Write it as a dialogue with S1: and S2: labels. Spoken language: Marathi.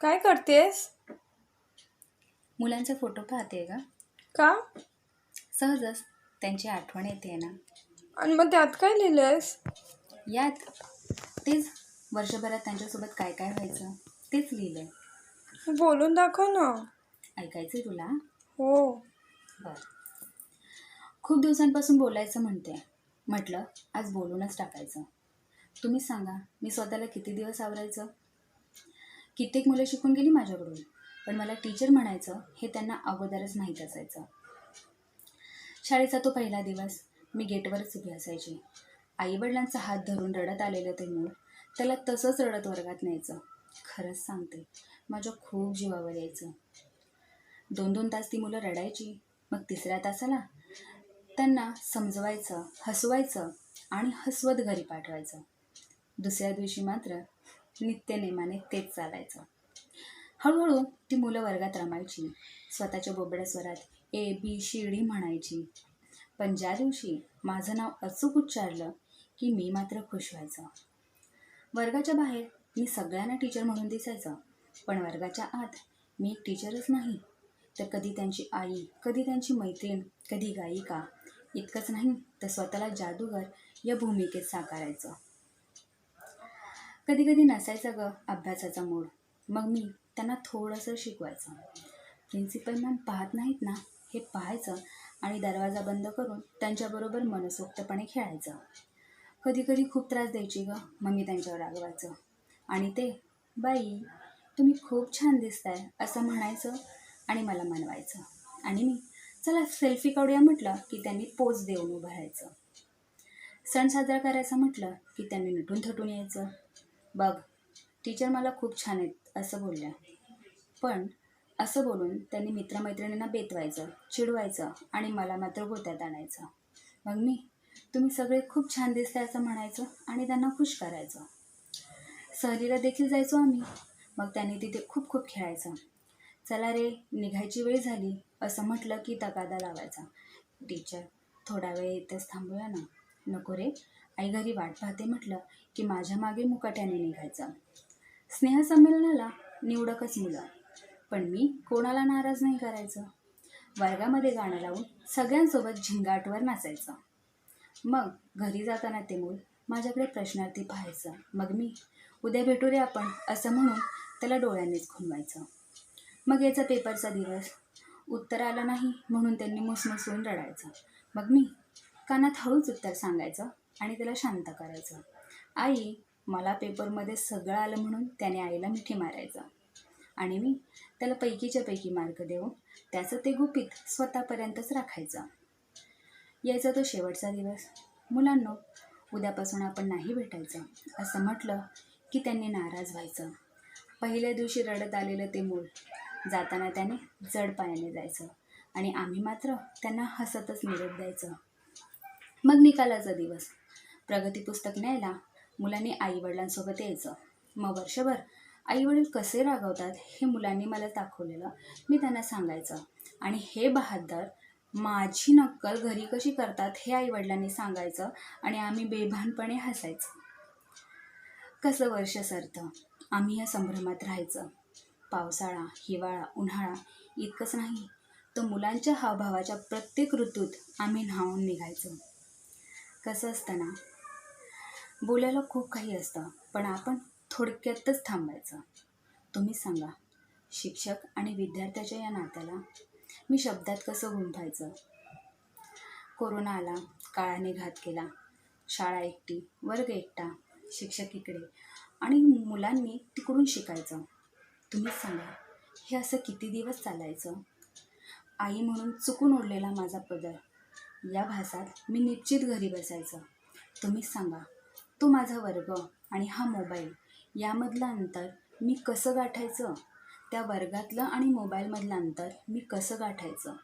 S1: काय करतेस?
S2: मुलांचा फोटो पाहते का?
S1: का?
S2: सहजच त्यांची आठवण येते ना.
S1: आणि मग त्यात काय लिहिलंयस?
S2: यात तेच वर्षभरात त्यांच्यासोबत काय काय व्हायचं तेच लिहिलंय.
S1: बोलून दाखव ना.
S2: ऐकायचंय तुला?
S1: हो.
S2: बर. खूप दिवसांपासून बोलायचं म्हटलं आज बोलूनच टाकायचं. तुम्हीच सांगा, मी स्वतःला किती दिवस आवरायचं. कित्येक मुलं शिकून गेली माझ्याकडून, पण मला टीचर म्हणायचं हे त्यांना अगोदरच माहीत असायचं. शाळेचा तो पहिला दिवस मी गेटवरच उभी असायची. आईवडिलांचा हात धरून रडत आलेलं ते मूल त्याला तसंच रडत वर्गात न्यायचं. खरंच सांगते, माझ्या खूप जीवावर यायचं. 2-2 तास ती मुलं रडायची. मग तिसऱ्या तासाला त्यांना समजवायचं, हसवायचं आणि हसवत घरी पाठवायचं. दुसऱ्या दिवशी मात्र नित्यनेमाने तेच चालायचं. हळूहळू ती मुलं वर्गात रमायची. स्वतःच्या बोबड्या स्वरात ABCD म्हणायची. पण ज्या दिवशी माझं नाव अचूक उच्चारलं की मी मात्र खुश व्हायचं. वर्गाच्या बाहेर मी सगळ्यांना टीचर म्हणून दिसायचं, पण वर्गाच्या आत मी एक टीचरच नाही, तर कधी त्यांची आई, कधी त्यांची मैत्रीण, कधी गायिका. इतकंच नाही तर स्वतःला जादूगर या भूमिकेत साकारायचं. कधी कधी नसायचा ग अभ्यासाचा मूड, मग मी त्यांना थोडंसं शिकवायचं. प्रिन्सिपल मॅम पाहत नाहीत ना हे पाहायचं आणि दरवाजा बंद करून त्यांच्याबरोबर मनसोक्तपणे खेळायचं. कधी कधी खूप त्रास द्यायची ग, मग मी त्यांच्यावर रागवायचं आणि ते बाई तुम्ही खूप छान दिसताय असं म्हणायचं आणि मला मनवायचं. आणि मी चला सेल्फी काढूया म्हटलं की त्यांनी पोज देऊन उभं राहायचं. सण साजरा करायचा म्हटलं की त्यांनी नटून थटून यायचं. बघ टीचर मला खूप छान आहेत असं बोलल्या, पण असं बोलून त्यांनी मित्रमैत्रिणींना बेतवायचं, चिडवायचं आणि मला मात्र गोत्यात आणायचं. मग मी तुम्ही सगळे खूप छान दिसताय असं म्हणायचं आणि त्यांना खुश करायचं. सहलीला देखील जायचो आम्ही, मग त्यांनी तिथे खूप खूप खेळायचं. चला रे निघायची वेळ झाली असं म्हटलं की तगादा लावायचा. टीचर थोडा वेळ इथेच थांबूया ना. नको रे, आई घरी वाट पाहते म्हटलं की माझ्या मागे मुकाट्याने निघायचं. स्नेहसंमेलनाला निवडकच मुलं, पण मी कोणाला नाराज नाही करायचं. वर्गामध्ये गाणं लावून सगळ्यांसोबत झिंगाटवर नाचायचं. मग घरी जाताना ते मूल माझ्याकडे प्रश्नार्थी पाहायचं. मग मी उद्या भेटू रे आपण असं म्हणून त्याला डोळ्यांनीच खुणवायचं. मग याचा पेपरचा दिवस, उत्तर आलं नाही म्हणून त्यांनी मुसमुसून रडायचं. मग मी कानात हळूच उत्तर सांगायचं आणि त्याला शांत करायचं. आई मला पेपरमध्ये सगळं आलं म्हणून त्याने आईला मिठी मारायचं आणि मी त्याला पैकीच्या पैकी मार्क देऊन त्याचं ते गुपित स्वतःपर्यंतच राखायचं. यायचा तो शेवटचा दिवस. मुलांनो उद्यापासून आपण नाही भेटायचं असं म्हटलं की त्यांनी नाराज व्हायचं. पहिल्या दिवशी रडत आलेलं ते मूल जाताना त्याने जड पायाने जायचं आणि आम्ही मात्र त्यांना हसतच निरोप द्यायचं. मग निकालाचा दिवस. प्रगती पुस्तक न्यायला मुलांनी आईवडिलांसोबत यायचं. मग वर्षभर आईवडील कसे रागवतात हे मुलांनी मला दाखवलेलं मी त्यांना सांगायचं आणि हे बहादर माझी नक्कल घरी कशी करतात हे आईवडिलांनी सांगायचं आणि आम्ही बेभानपणे हसायचं. कसं वर्ष सरतं, आम्ही या संभ्रमात राहायचं. पावसाळा, हिवाळा, उन्हाळा इतकंच नाही तर मुलांच्या हावभावाच्या प्रत्येक ऋतूत आम्ही न्हावून निघायचो. कसं असतं ना, बोलायला खूप काही असतं पण आपण थोडक्यातच थांबायचं. तुम्हीच सांगा, शिक्षक आणि विद्यार्थ्याच्या या नात्याला मी शब्दात कसं गुंफायचं. कोरोना आला, काळाने घात केला. शाळा एकटी, वर्ग एकटा, शिक्षक इकडे आणि मुलांनी तिकडून शिकायचं. तुम्हीच सांगा, हे असं किती दिवस चालायचं. आई म्हणून चुकून ओढलेला माझा पदर या भासात मी निश्चित घरी बसायचं. तुम्हीच सांगा, तो माझा वर्ग आणि हा मोबाईल यामधलं अंतर मी कसं गाठायचं. त्या वर्गातलं आणि मोबाईलमधलं अंतर मी कसं गाठायचं.